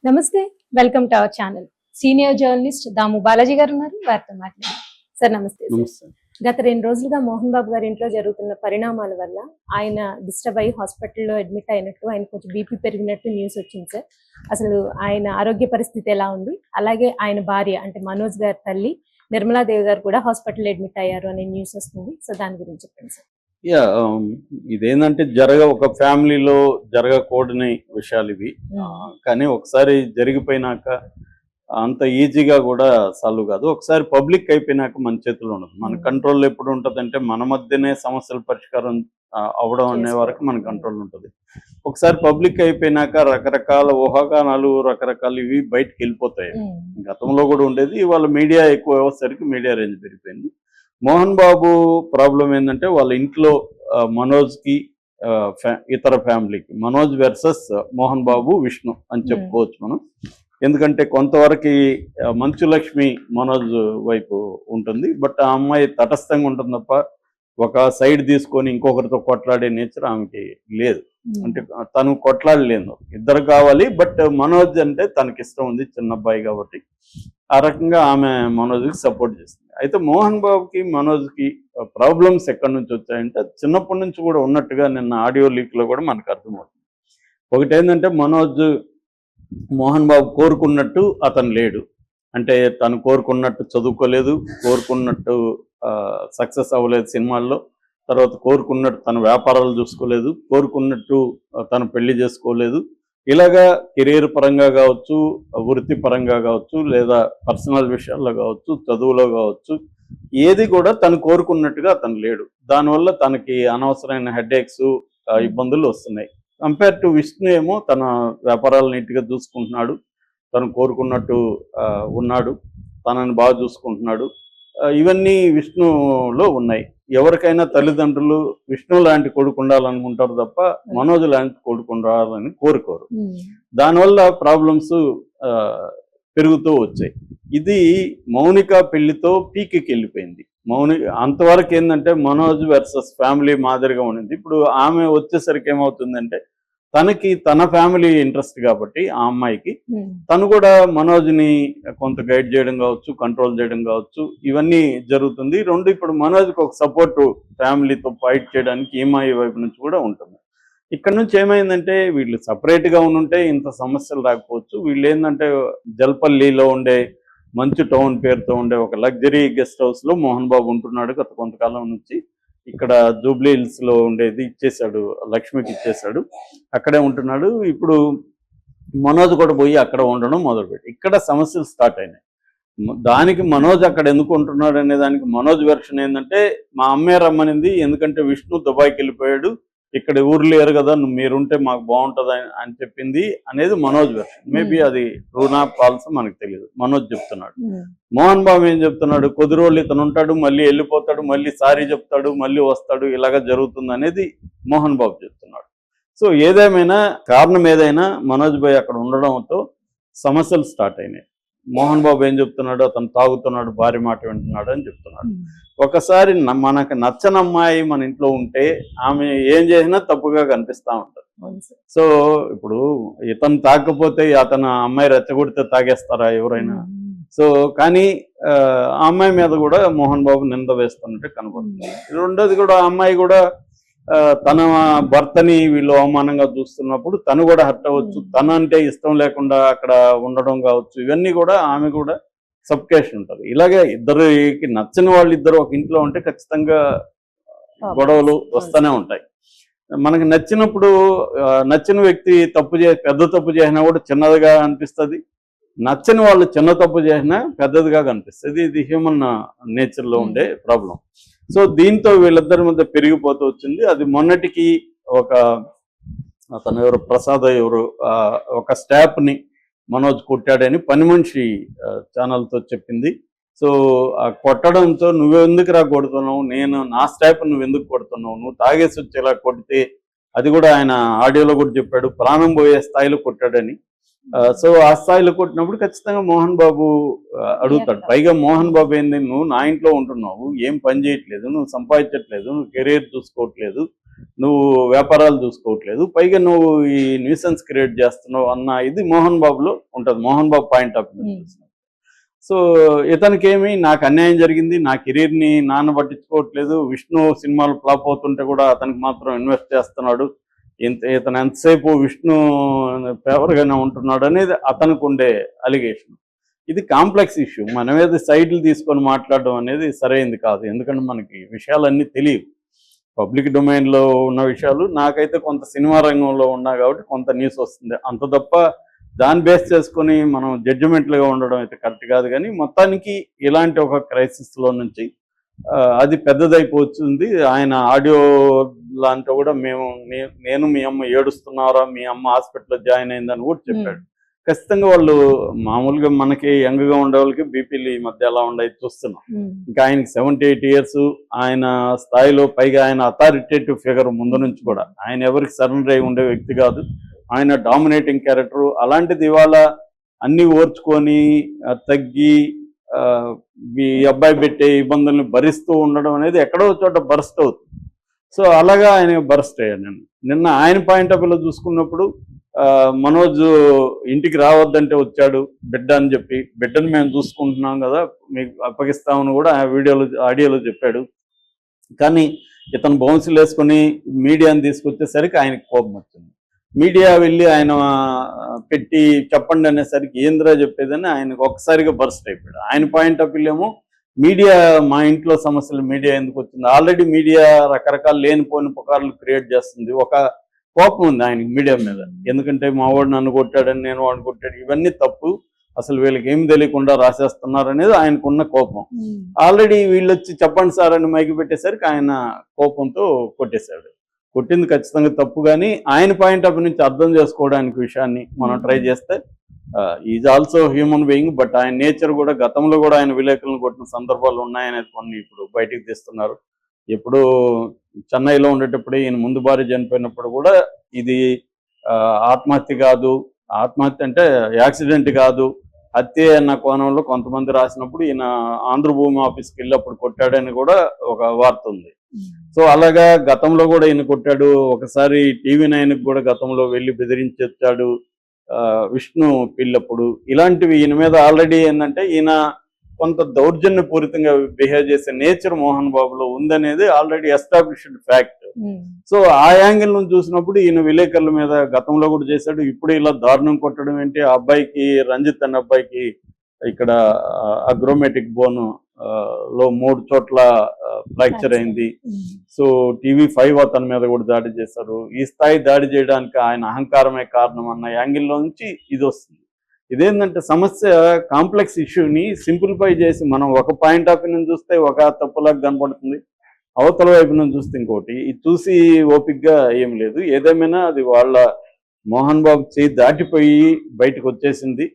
నమస్తే. Welcome to our channel. Senior journalist Damu Balaji గారు ఉన్నారు. వారితో మాట్లాడదాం. సార్ నమస్తే సార్. నమస్తే. గత 2 రోజులుగా మోహన్ బాబు గారి ఇంట్లో జరుగుతున్న పరిణామాల వల్ల ఆయన డిస్టర్బ్ అయ్యి హాస్పిటల్‌లో అడ్మిట్ అయినట్టు, ఆయనకు కొంచెం బీపీ పెరిగినట్టు న్యూస్ వచ్చింది సార్. అసలు ఆయన ఆరోగ్య పరిస్థితి ఎలా ఉంది? అలాగే ఆయన భార్య అంటే మనోజ్ గారి తల్లి నిర్మలాదేవి గారు కూడా హాస్పిటల్‌లో అడ్మిట్ అయ్యారు అనే న్యూస్ వస్తుంది. సో దాని గురించి చెప్పండి సార్. ఇదేంటంటే ఒక ఫ్యామిలీలో జరగకూడని విషయాలు ఇవి. కానీ ఒకసారి జరిగిపోయినాక అంత ఈజీగా కూడా సాల్వ్ కాదు. ఒకసారి పబ్లిక్ అయిపోయినాక మన చేతిలో ఉండదు. మన కంట్రోల్ ఎప్పుడు ఉంటుందంటే మన మధ్యనే సమస్యల పరిష్కారం అవడం అనే వరకు మన కంట్రోల్ ఉంటుంది. ఒకసారి పబ్లిక్ అయిపోయినాక రకరకాల ఊహాగానాలు రకరకాలు ఇవి బయటకు వెళ్ళిపోతాయి. గతంలో కూడా ఉండేది. ఇవాళ మీడియా ఎక్కువ అయ్యేసరికి మీడియా రేంజ్ పెరిగిపోయింది. మోహన్ బాబు ప్రాబ్లం ఏంటంటే వాళ్ళ ఇంట్లో మనోజ్కి ఇతర ఫ్యామిలీకి మనోజ్ వర్సెస్ మోహన్ బాబు విష్ణు అని చెప్పుకోవచ్చు మనం. ఎందుకంటే కొంతవరకు మంచు లక్ష్మి మనోజ్ వైపు ఉంటుంది. బట్ ఆ అమ్మాయి తటస్థంగా ఉంటుంది తప్ప ఒక సైడ్ తీసుకొని ఇంకొకరితో కొట్లాడే నేచర్ ఆమెకి లేదు. అంటే తను కొట్లాడలేదు. ఇద్దరు కావాలి. బట్ మనోజ్ అంటే తనకి ఇష్టం ఉంది, చిన్న అబ్బాయి కాబట్టి ఆ రకంగా ఆమె మనోజ్కి సపోర్ట్ చేస్తుంది. అయితే మోహన్ బాబుకి మనోజ్కి ప్రాబ్లమ్స్ ఎక్కడి నుంచి వచ్చాయంటే చిన్నప్పటి నుంచి కూడా ఉన్నట్టుగా నిన్న ఆడియో లీక్లో కూడా మనకు అర్థమవుతుంది. ఒకటి ఏంటంటే మోహన్ బాబు కోరుకున్నట్టు అతను లేడు. అంటే తను కోరుకున్నట్టు చదువుకోలేదు, కోరుకున్నట్టు సక్సెస్ అవ్వలేదు సినిమాల్లో, తర్వాత కోరుకున్నట్టు తన వ్యాపారాలు చూసుకోలేదు, కోరుకున్నట్టు తను పెళ్లి చేసుకోలేదు. ఇలాగా కెరీర్ పరంగా కావచ్చు, వృత్తి పరంగా కావచ్చు, లేదా పర్సనల్ విషయాల్లో కావచ్చు, చదువులో కావచ్చు, ఏది కూడా తను కోరుకున్నట్టుగా అతను లేడు. దానివల్ల తనకి అనవసరమైన హెడేక్స్ ఇబ్బందులు వస్తున్నాయి. కంపేర్ టు విష్ణు ఏమో తన వ్యాపారాలు నీట్గా చూసుకుంటున్నాడు, తను కోరుకున్నట్టు ఉన్నాడు, తనని బాగా చూసుకుంటున్నాడు. ఇవన్నీ విష్ణులో ఉన్నాయి. ఎవరికైనా తల్లిదండ్రులు విష్ణు లాంటి కొడుకు ఉండాలనుకుంటారు తప్ప మనోజ్ లాంటి కొడుకు ఉండాలని కోరుకోరు. దానివల్ల ప్రాబ్లమ్స్ పెరుగుతూ వచ్చాయి. ఇది మౌనిక పెళ్లితో పీక్కి వెళ్ళిపోయింది. అంతవరకు ఏంటంటే మనోజ్ వర్సెస్ ఫ్యామిలీ మాదిరిగా ఉండింది. ఇప్పుడు ఆమె వచ్చేసరికి ఏమవుతుందంటే తనకి తన ఫ్యామిలీ ఇంట్రెస్ట్ కాబట్టి ఆ అమ్మాయికి తను కూడా మనోజ్ని కొంత గైడ్ చేయడం కావచ్చు, కంట్రోల్ చేయడం కావచ్చు, ఇవన్నీ జరుగుతుంది. రెండు ఇప్పుడు మనోజ్కి ఒక సపోర్టు ఫ్యామిలీతో ఫైట్ చేయడానికి ఈమాయి వైపు నుంచి కూడా ఉంటుంది. ఇక్కడ నుంచి ఏమైందంటే వీళ్ళు సపరేట్గా ఉంటే ఇంత సమస్యలు రాకపోవచ్చు. వీళ్ళు ఏంటంటే జల్పల్లిలో ఉండే మంచు టౌన్ పేరుతో ఉండే ఒక లగ్జరీ గెస్ట్ హౌస్లో మోహన్ బాబు ఉంటున్నాడు గత కొంతకాలం నుంచి. ఇక్కడ జూబ్లీ హిల్స్లో ఉండేది ఇచ్చేశాడు, లక్ష్మికి ఇచ్చేశాడు, అక్కడే ఉంటున్నాడు. ఇప్పుడు మనోజ్ కూడా పోయి అక్కడ ఉండడం మొదలుపెట్టి ఇక్కడ సమస్యలు స్టార్ట్ అయినాయి. దానికి మనోజ్ అక్కడ ఎందుకు ఉంటున్నాడు అనే దానికి మనోజ్ వెర్షన్ ఏంటంటే మా అమ్మే రమ్మనింది, ఎందుకంటే విష్ణు దుబాయ్కి వెళ్ళిపోయాడు, ఇక్కడ ఊరు లేరు కదా, మీరుంటే మాకు బాగుంటుంది అని చెప్పింది అనేది మనోజ్ వెర్షన్. మేబీ అది ట్రూనా ఫాల్స్ మనకు తెలియదు. మనోజ్ చెప్తున్నాడు. మోహన్ బాబు ఏం చెప్తున్నాడు, కొద్ది రోజులు ఇతను ఉంటాడు, మళ్ళీ వెళ్ళిపోతాడు, మళ్ళీ సారీ చెప్తాడు, మళ్ళీ వస్తాడు, ఇలాగ జరుగుతుంది అనేది మోహన్ బాబు చెప్తున్నాడు. సో ఏదేమైనా కారణం ఏదైనా మనోజ్ భాయ్ అక్కడ ఉండడంతో సమస్యలు స్టార్ట్ అయినాయి. మోహన్ బాబు ఏం చెప్తున్నాడు, అతను తాగుతున్నాడు, భార్య మాట వింటున్నాడు అని చెప్తున్నాడు. ఒకసారి మనకు నచ్చని అమ్మాయి మన ఇంట్లో ఉంటే ఆమె ఏం చేసినా తప్పుగా కనిపిస్తూ ఉంటుంది. సో ఇప్పుడు ఇతను తాగకపోతే అతను అమ్మాయి రెచ్చగొడితే తాగేస్తారా ఎవరైనా? సో కానీ ఆ అమ్మాయి మీద కూడా మోహన్ బాబు నింద వేస్తున్నట్టు కనబడుతుంది. రెండోది కూడా ఆ అమ్మాయి కూడా తన భర్తని వీళ్ళు అవమానంగా చూస్తున్నప్పుడు తను కూడా హర్ట్ అవ్వచ్చు. తన అంటే ఇష్టం లేకుండా అక్కడ ఉండడం కావచ్చు, ఇవన్నీ కూడా ఆమె కూడా సబ్కేషన్ ఉంటుంది. ఇలాగే ఇద్దరికి నచ్చని వాళ్ళు ఇద్దరు ఒక ఇంట్లో ఉంటే ఖచ్చితంగా గొడవలు వస్తూనే ఉంటాయి. మనకు నచ్చినప్పుడు నచ్చిన వ్యక్తి పెద్ద తప్పు చేసినా కూడా చిన్నదిగా అనిపిస్తుంది, నచ్చని వాళ్ళు చిన్న తప్పు చేసినా పెద్దదిగా కనిపిస్తుంది. ఇది హ్యూమన్ నేచర్లో ఉండే ప్రాబ్లం. సో దీంతో వీళ్ళిద్దరి మధ్య పెరిగిపోతూ వచ్చింది. అది మొన్నటికి అతను ఎవరు ప్రసాద్ ఎవరు ఒక స్టాఫ్ని మనోజ్ కొట్టాడని పని మనిషి ఛానల్తో చెప్పింది. సో ఆ కొట్టడంతో నువ్వెందుకు కొడుతున్నావు, నా స్టాఫ్ నువ్వెందుకు కొడుతున్నావు, నువ్వు తాగేసి వచ్చేలా కొడితే, అది కూడా ఆయన ఆడియోలో కూడా చెప్పాడు, ప్రాణం పోయే స్థాయిలో కొట్టాడని. సో ఆ స్థాయిలో కొట్టినప్పుడు ఖచ్చితంగా మోహన్ బాబు అడుగుతాడు. పైగా మోహన్ బాబు ఏంది, నువ్వు నా ఇంట్లో ఉంటున్నావు, ఏం పని చేయట్లేదు, నువ్వు సంపాదించట్లేదు, నువ్వు కెరీర్ చూసుకోవట్లేదు, నువ్వు వ్యాపారాలు చూసుకోవట్లేదు, పైగా నువ్వు ఈ న్యూసెన్స్ క్రియేట్ చేస్తున్నావు అన్న ఇది మోహన్ బాబులో ఉంటుంది, Mohan Babu point of view. So ఇతనికేమి నాకు అన్యాయం జరిగింది, నా కెరీర్ని నాన్న పట్టించుకోవట్లేదు, విష్ణు సినిమాలు ఫ్లాప్ అవుతుంటే కూడా అతనికి మాత్రం ఇన్వెస్ట్ చేస్తున్నాడు, ఇతను ఎంతసేపు విష్ణు ఫేవర్గానే ఉంటున్నాడు అనేది అతనికి ఉండే అలిగేషన్. ఇది కాంప్లెక్స్ ఇష్యూ, మన మీద సైడ్లు తీసుకొని మాట్లాడడం అనేది సరైనది కాదు. ఎందుకంటే మనకి విషయాలన్నీ తెలియవు, పబ్లిక్ డొమైన్లో ఉన్న విషయాలు. నాకైతే కొంత సినిమా రంగంలో ఉన్నా కాబట్టి కొంత న్యూస్ వస్తుంది, అంత తప్ప దాన్ని బేస్ చేసుకొని మనం జడ్జిమెంట్లుగా ఉండడం అయితే కరెక్ట్ కాదు. కానీ మొత్తానికి ఇలాంటి ఒక క్రైసిస్లో నుంచి అది పెద్దదైపోతుంది. ఆయన ఆడియో లాంటి కూడా నేను మీ అమ్మ ఏడుస్తున్నారా, మీ అమ్మ హాస్పిటల్లో జాయిన్ అయిందని కూడా చెప్పాడు. ఖచ్చితంగా వాళ్ళు మామూలుగా మనకి యంగ్గా ఉండే వాళ్ళకి బీపీలు ఈ మధ్య ఎలా ఉండేది చూస్తున్నాం. ఇంకా ఆయనకి 78 years, ఆయన స్థాయిలో, పైగా ఆయన అథారిటేటివ్ ఫిగర్ ముందు నుంచి కూడా, ఆయన ఎవరికి సరెండర్ అయి ఉండే వ్యక్తి కాదు, ఆయన డామినేటింగ్ క్యారెక్టర్. అలాంటిది ఇవాళ అన్ని ఓర్చుకొని తగ్గి ఈ అబ్బాయి పెట్టే ఇబ్బందుల్ని భరిస్తూ ఉండడం అనేది ఎక్కడో చోట బర్స్ట్ అవుతుంది. సో అలాగా ఆయన బర్స్ట్ అయ్యాను నిన్న ఆయన పాయింట్ ఆఫ్ వ్యూలో చూసుకున్నప్పుడు. మనోజ్ ఇంటికి రావద్దంటే వచ్చాడు బిడ్డ అని చెప్పి, బిడ్డను మేము చూసుకుంటున్నాం కదా మీకు అప్పగిస్తామని కూడా ఆడియోలో చెప్పాడు. కానీ ఇతను బౌన్సులు వేసుకొని మీడియాని తీసుకొచ్చేసరికి ఆయనకి కోపం వచ్చింది. మీడియా వెళ్ళి ఆయన పెట్టి చెప్పండి అనేసరికి ఏంద్రా చెప్పేదని ఆయనకు ఒక్కసారిగా బర్స్ట్ అయిపోయాడు. ఆయన పాయింట్ ఆఫ్ వ్యూ ఏమో మీడియా, మా ఇంట్లో సమస్యలు మీడియా ఎందుకు వచ్చింది, ఆల్రెడీ మీడియా రకరకాల లేనిపోయిన పుకార్లు క్రియేట్ చేస్తుంది, ఒక కోపం ఉంది ఆయనకి మీడియా మీద. ఎందుకంటే మా వాడు నన్ను కొట్టాడని, నేను వాడిని కొట్టాడు, ఇవన్నీ తప్పు, అసలు వీళ్ళకి ఏమి తెలియకుండా రాసేస్తున్నారు అనేది ఆయనకున్న కోపం. ఆల్రెడీ వీళ్ళు వచ్చి చెప్పండి సార్ అని మైకి పెట్టేసరికి ఆయన కోపంతో కొట్టేశాడు. కొట్టింది ఖచ్చితంగా తప్పు, కానీ ఆయన పాయింట్ ఆఫ్ నుంచి అర్థం చేసుకోవడానికి విషయాన్ని మనం ట్రై చేస్తే is also human being. But ఆయన నేచర్ కూడా, గతంలో కూడా ఆయన విలేకరులను కొట్టిన సందర్భాలు ఉన్నాయనేది కొన్ని ఇప్పుడు బయటికి తీస్తున్నారు. ఎప్పుడు చెన్నైలో ఉండేటప్పుడు ఈయన ముందు భార్య చనిపోయినప్పుడు కూడా ఇది ఆత్మహత్య కాదు, ఆత్మహత్య అంటే యాక్సిడెంట్ కాదు, హత్య అన్న కోణంలో కొంతమంది రాసినప్పుడు ఈయన ఆంధ్రభూమి ఆఫీస్కి వెళ్ళి అప్పుడు కొట్టాడని కూడా ఒక వార్త ఉంది. సో అలాగా గతంలో కూడా ఈయన కొట్టాడు. ఒకసారి TV9కి కూడా గతంలో వెళ్ళి బెదిరించి వచ్చాడు విష్ణు పిల్లప్పుడు. ఇలాంటివి ఈయన మీద ఆల్రెడీ ఏంటంటే ఈయన కొంత దౌర్జన్యపూరితంగా బిహేవ్ చేసే నేచర్ మోహన్ బాబులో ఉందనేది ఆల్రెడీ ఎస్టాబ్లిష్డ్ ఫ్యాక్ట్. సో ఆ యాంగిల్ నుంచి చూసినప్పుడు ఈయన విలేకరుల మీద గతంలో కూడా చేశాడు, ఇప్పుడు ఇలా దారుణం కొట్టడం ఏంటి. ఆ అబ్బాయికి, రంజిత్ అనే అబ్బాయికి ఇక్కడ అగ్రోమేటిక్ బోన్ లో 3 చోట్ల ఫ్రాక్చర్ అయింది. సో TV5 అతని మీద కూడా దాడి చేశారు. ఈ స్థాయి దాడి చేయడానికి ఆయన అహంకారమే కారణం అన్న యాంగిల్లో నుంచి ఇది వస్తుంది. ఇదేంటంటే సమస్య కాంప్లెక్స్ ఇష్యూని సింప్లిఫై చేసి మనం ఒక పాయింట్ ఆఫ్ వ్యూ నుంచి చూస్తే ఒక తప్పులాగా కనపడుతుంది, అవతల వైపు నుంచి చూస్తే ఇంకోటి. ఇది చూసి ఓపిక్గా ఏం లేదు. ఏదేమైనా అది వాళ్ళ మోహన్ బాబు చేయి దాటిపోయి బయటకు వచ్చేసింది.